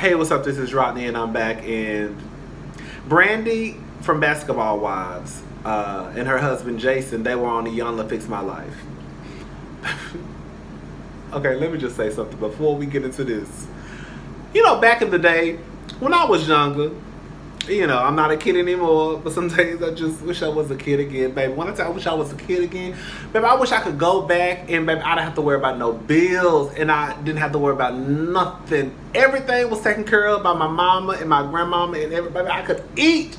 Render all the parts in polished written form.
Hey, what's up? This is Rodney, and I'm back. And Brandi from Basketball Wives and her husband Jason, they were on the Young to Fix My Life. Okay, let me just say something before we get into this. You know, back in the day, when I was younger, you know, I'm not a kid anymore, but some days I just wish I was a kid again, baby. One time I wish I was a kid again, baby. I wish I could go back and, baby, I didn't have to worry about no bills, and I didn't have to worry about nothing. Everything was taken care of by my mama and my grandmama and everybody. I could eat.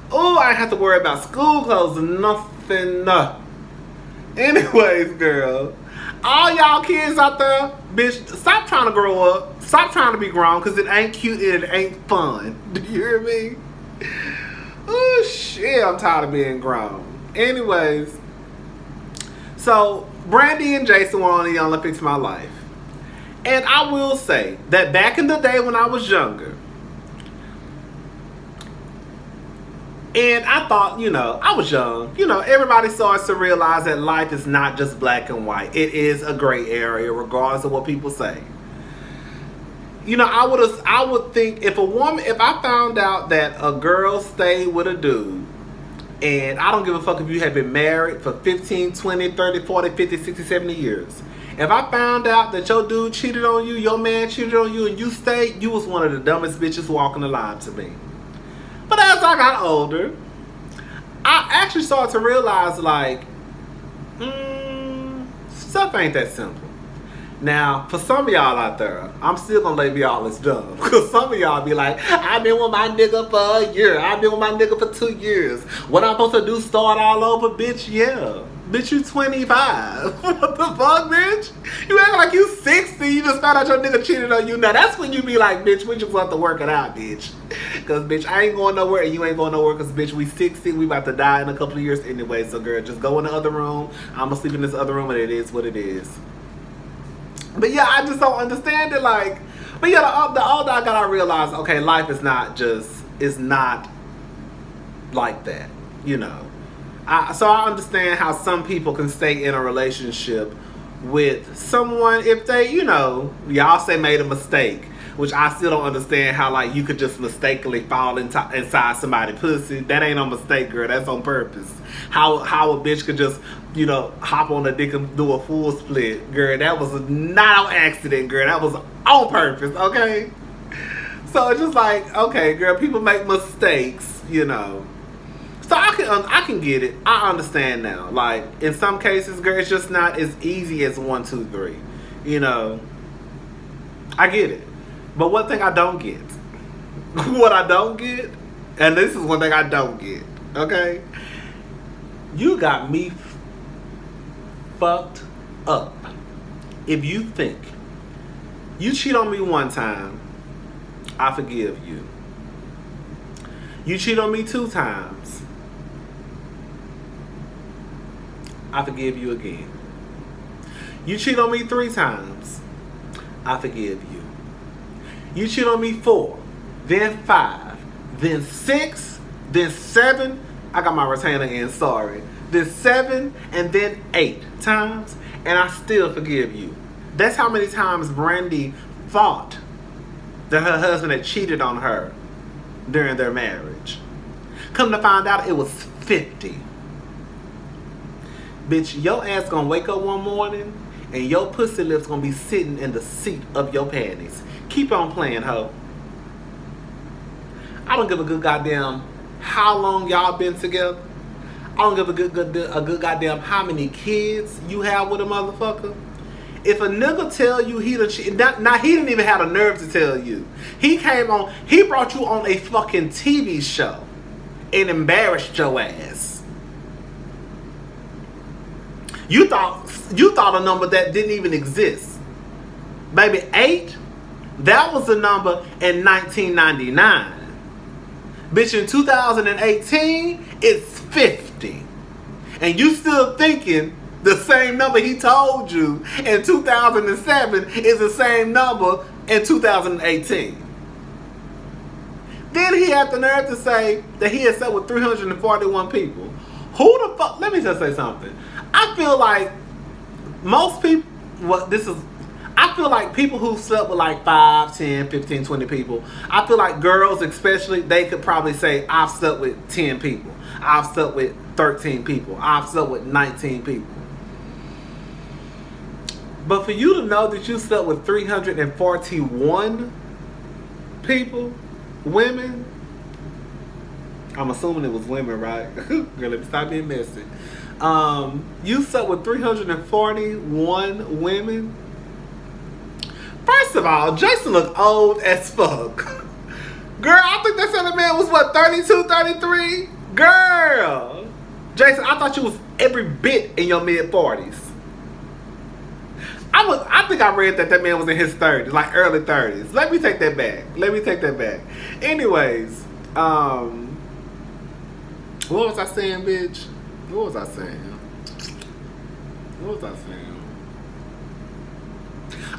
Oh, I didn't have to worry about school clothes and nothing. Anyways, girl, all y'all kids out there, bitch, stop trying to grow up. Stop trying to be grown, because it ain't cute and it ain't fun. Do you hear me? Oh, shit, I'm tired of being grown. Anyways, so Brandi and Jason were on the Young to Fix My Life. And I will say that back in the day when I was younger, and I thought, you know, I was young. You know, everybody starts to realize that life is not just black and white. It is a gray area, regardless of what people say. You know, I would think if I found out that a girl stayed with a dude, and I don't give a fuck if you have been married for 15, 20, 30, 40, 50, 60, 70 years. If I found out that your dude cheated on you, your man cheated on you, and you stayed, you was one of the dumbest bitches walking alive to me. But as I got older, I actually started to realize, like, stuff ain't that simple. Now, for some of y'all out there, I'm still gonna label y'all as dumb. Because some of y'all be like, I've been with my nigga for a year. I've been with my nigga for 2 years. What I'm supposed to do, start all over? Bitch, yeah. Bitch, you 25. What the fuck, bitch? You act like you 60. You just found out your nigga cheated on you. Now, that's when you be like, bitch, we just want to work it out, bitch. Because, bitch, I ain't going nowhere and you ain't going nowhere because, bitch, we 60. We about to die in a couple of years anyway. So, girl, just go in the other room. I'm going to sleep in this other room and it is what it is. But yeah, I just don't understand it. Like, but yeah, the older I got, I realized, okay, life is not like that, you know. So I understand how some people can stay in a relationship with someone if they, you know, y'all say made a mistake, which I still don't understand how, like, you could just mistakenly fall inside somebody's pussy. That ain't no mistake, girl. That's on purpose. How a bitch could just, you know, hop on a dick and do a full split, girl. That was not an accident, girl. That was on purpose, okay? So it's just like, okay, girl, people make mistakes, you know. So I can get it. I understand now. Like, in some cases, girl, it's just not as easy as 1, 2, 3. You know, I get it. But one thing I don't get, what I don't get, and this is one thing I don't get, okay? You got me fucked up if you think you cheat on me one time, I forgive you. You cheat on me 2 times, I forgive you again. You cheat on me 3 times, I forgive you. You cheat on me 4, then 5, then 6, then 7. I got my retainer in, sorry. Then 7, and then 8 times, and I still forgive you. That's how many times Brandi thought that her husband had cheated on her during their marriage. Come to find out, it was 50. Bitch, your ass gonna wake up one morning and your pussy lips gonna be sitting in the seat of your panties. Keep on playing, ho. I don't give a good goddamn how long y'all been together. I don't give a good goddamn how many kids you have with a motherfucker. If a nigga tell you he done cheat, now he didn't even have the nerve to tell you. He brought you on a fucking TV show and embarrassed your ass. You thought a number that didn't even exist. Baby, 8, that was the number in 1999. Bitch, in 2018, it's 50. And you still thinking the same number he told you in 2007 is the same number in 2018. Then he had the nerve to say that he had slept with 341 people. Who the fuck? Let me just say something. I feel like most people, I feel like people who slept with like 5, 10, 15, 20 people, I feel like girls especially, they could probably say, I've slept with 10 people. I've slept with 13 people. I've slept with 19 people. But for you to know that you slept with 341 people, women, I'm assuming it was women, right? Girl, let me stop being messy. You slept with 341 women. First of all, Jason looked old as fuck. Girl, I think that other man was what, 32, 33? Girl. Jason, I thought you was every bit in your mid-40s. I think I read that man was in his 30s, like early 30s. Let me take that back. Anyways, what was I saying, bitch? What was I saying?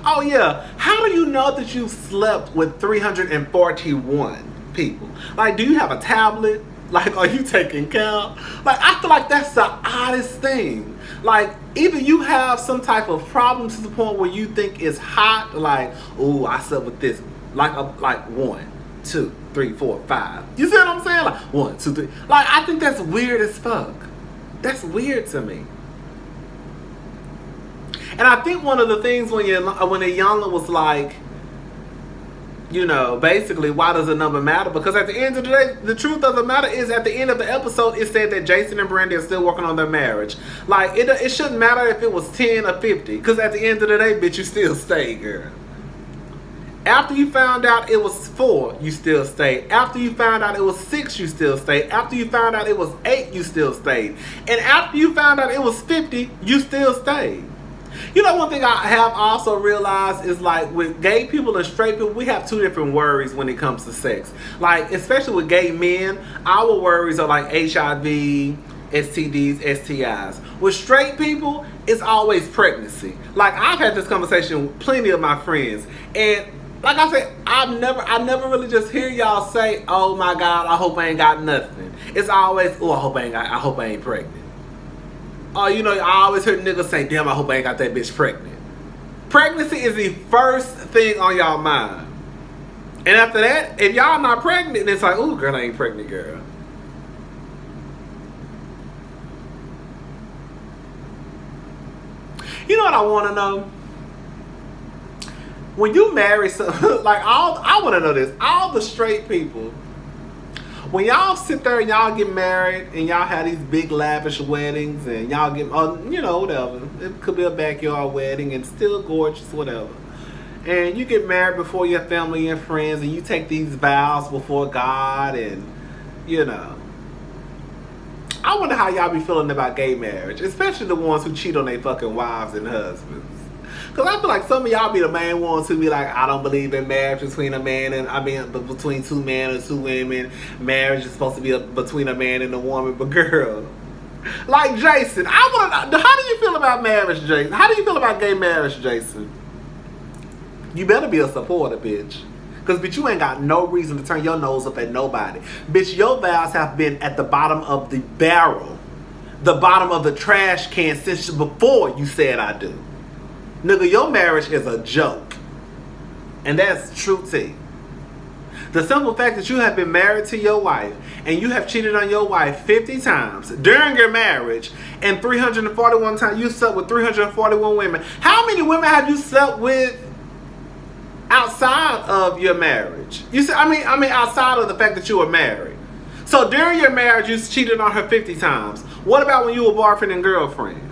Oh yeah, how do you know that you slept with 341 people? Like, do you have a tablet? Like, are you taking count? Like, I feel like that's the oddest thing. Like, either you have some type of problem to the point where you think it's hot, like, ooh, I slept with this, like 1, 2, 3, 4, 5. You see what I'm saying? Like 1, 2, 3. Like, I think that's weird as fuck. That's weird to me. And I think one of the things when the younger was like, you know, basically, why does the number matter? Because at the end of the day, the truth of the matter is, at the end of the episode, it said that Jason and Brandi are still working on their marriage. Like, it shouldn't matter if it was 10 or 50. Because at the end of the day, bitch, you still stay, girl. After you found out it was 4, you still stayed. After you found out it was 6, you still stayed. After you found out it was 8, you still stayed. And after you found out it was 50, you still stayed. You know, one thing I have also realized is, like, with gay people and straight people, we have 2 different worries when it comes to sex. Like, especially with gay men, our worries are like HIV, STDs, STIs. With straight people, it's always pregnancy. Like, I've had this conversation with plenty of my friends, and like I said, I never really just hear y'all say, "Oh my God, I hope I ain't got nothing." It's always, "Oh, I hope I ain't pregnant." Oh, you know, I always heard niggas say, "Damn, I hope I ain't got that bitch pregnant." Pregnancy is the first thing on y'all mind. And after that, if y'all not pregnant, it's like, "Ooh, girl, I ain't pregnant, girl." You know what I want to know? When you marry like, I want to know this. All the straight people, when y'all sit there and y'all get married and y'all have these big lavish weddings and y'all get, you know, whatever. It could be a backyard wedding and still gorgeous, whatever. And you get married before your family and friends and you take these vows before God and, you know. I wonder how y'all be feeling about gay marriage, especially the ones who cheat on their fucking wives and husbands. Because I feel like some of y'all be the main ones who be like, "I don't believe in marriage between a man and, between 2 men or 2 women. Marriage is supposed to be between a man and a woman." But girl, like Jason, I want to know, how do you feel about marriage, Jason? How do you feel about gay marriage, Jason? You better be a supporter, bitch. Because, bitch, you ain't got no reason to turn your nose up at nobody. Bitch, your vows have been at the bottom of the barrel, the bottom of the trash can since before you said "I do." Nigga, your marriage is a joke. And that's true tea. The simple fact that you have been married to your wife and you have cheated on your wife 50 times during your marriage, and 341 times you slept with 341 women. How many women have you slept with outside of your marriage? You see, I mean outside of the fact that you were married. So during your marriage you cheated on her 50 times. What about when you were boyfriend and girlfriend?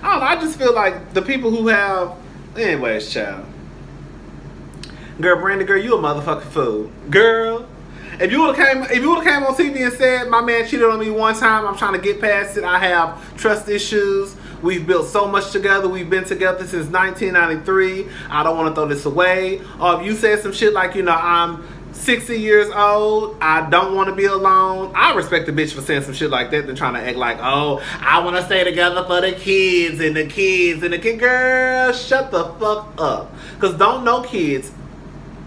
I don't know, I just feel like the people who have... Anyways, child. Girl, Brandi, girl, you a motherfucking fool. Girl, if you would've came on TV and said, "My man cheated on me one time, I'm trying to get past it, I have trust issues, we've built so much together, we've been together since 1993, I don't want to throw this away." Or if you said some shit like, you know, "I'm 60 years old, I don't want to be alone." I respect the bitch for saying some shit like that than trying to act like, "Oh, I want to stay together for the kids and the kids and the kid." Girl, shut the fuck up. Because don't know kids,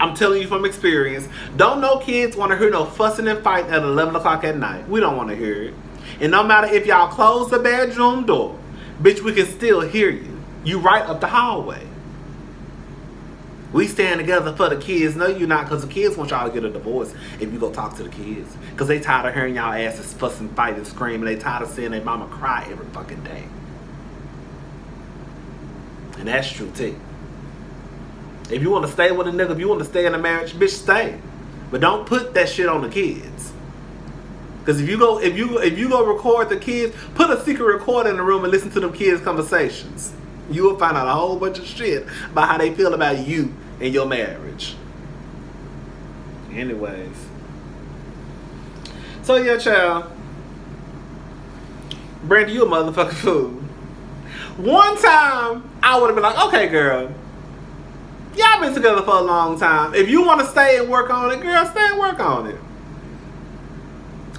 I'm telling you from experience, don't know kids want to hear no fussing and fighting at 11 o'clock at night. We don't want to hear it. And no matter if y'all close the bedroom door, bitch, we can still hear you. You right up the hallway. We stand together for the kids. No, you're not, because the kids want y'all to get a divorce if you go talk to the kids. Because they tired of hearing y'all asses fuss and fight and scream. And they tired of seeing their mama cry every fucking day. And that's true too. If you want to stay with a nigga, if you want to stay in a marriage, bitch, stay. But don't put that shit on the kids. Because if you go record the kids, put a secret recorder in the room and listen to them kids' conversations. You will find out a whole bunch of shit about how they feel about you and your marriage. Anyways. So yeah, child. Brandi, you a motherfucking fool. One time, I would have been like, okay, girl. Y'all been together for a long time. If you want to stay and work on it, girl, stay and work on it.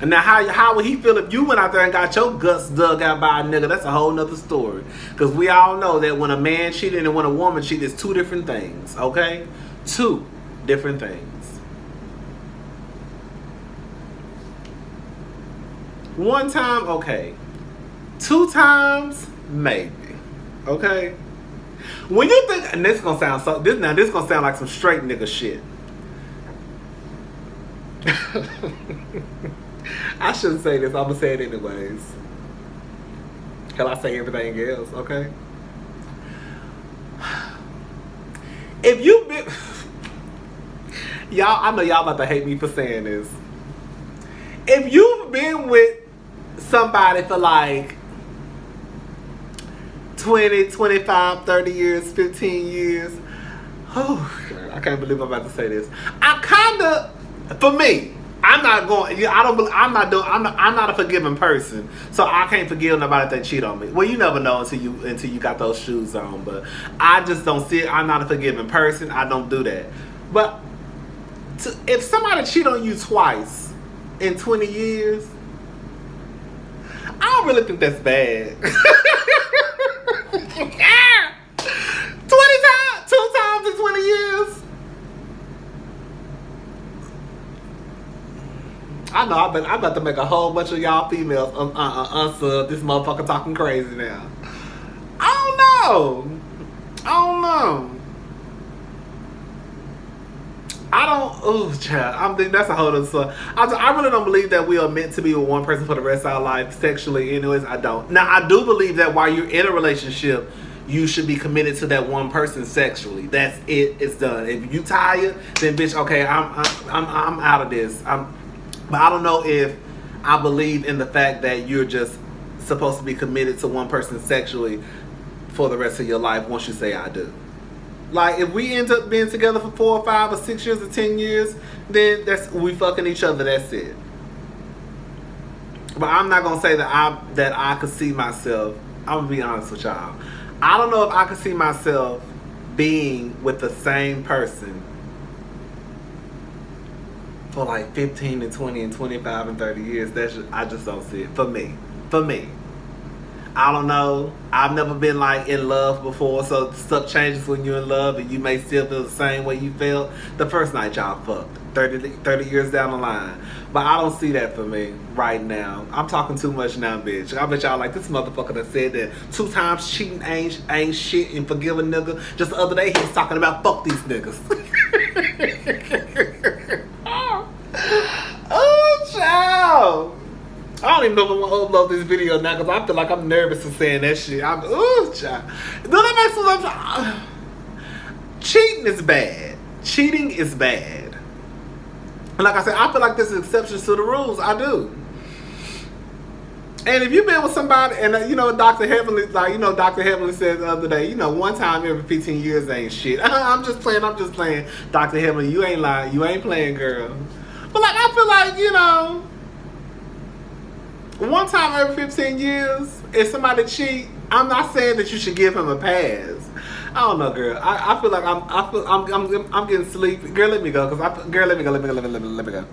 And now how would he feel if you went out there and got your guts dug out by a nigga? That's a whole nother story. Because we all know that when a man cheated and when a woman cheated, it's two different things, okay? Two different things. One time, okay. Two times, maybe. Okay? When you think, and this gonna sound so, this gonna sound like some straight nigga shit. I shouldn't say this, I'm gonna say it anyways. Hell, I say everything else, okay? If you been, y'all, I know y'all about to hate me for saying this. If you've been with somebody for like 20, 25, 30 years, 15 years, oh, I can't believe I'm about to say this. I kinda, for me, I'm not a forgiving person, so I can't forgive nobody if they cheat on me. Well, you never know until you got those shoes on, but I just don't see it. I'm not a forgiving person. I don't do that. But if somebody cheat on you twice in 20 years, I don't really think that's bad. 20 times, 2 times in 20 years. I know, I'm about to make a whole bunch of y'all females unsub this motherfucker talking crazy now. I don't know. Child, that's a whole other story. I really don't believe that we are meant to be with one person for the rest of our life sexually. Anyways, I don't. Now, I do believe that while you're in a relationship, you should be committed to that one person sexually. That's it. It's done. If you tired, then bitch, okay, I'm out of this. But I don't know if I believe in the fact that you're just supposed to be committed to one person sexually for the rest of your life once you say I do. Like, if we end up being together for 4 or 5 or 6 years or 10 years, then we fucking each other. That's it. But I'm not gonna say that I could see myself. I'm gonna be honest with y'all. I don't know if I could see myself being with the same person for like 15 and 20 and 25 and 30 years. I just don't see it. For me. I don't know. I've never been like in love before, so stuff changes when you're in love and you may still feel the same way you felt the first night y'all fucked 30 years down the line. But I don't see that for me right now. I'm talking too much now, bitch. I bet y'all like this motherfucker that said that 2 times cheating ain't shit and forgive a nigga. Just the other day he was talking about fuck these niggas. Oh, child. I don't even know if I'm gonna upload this video now because I feel like I'm nervous for saying that shit. Child. No, that makes sense. Cheating is bad. Cheating is bad. And like I said, I feel like there's exceptions to the rules. I do. And if you've been with somebody, and Dr. Heavenly, Dr. Heavenly said the other day, one time every 15 years ain't shit. I'm just playing. Dr. Heavenly, you ain't lying. You ain't playing, girl. But like, I feel like, one time every 15 years, if somebody cheat, I'm not saying that you should give him a pass. I don't know, girl. I feel like I'm getting sleepy. Girl, let me go. Let me go.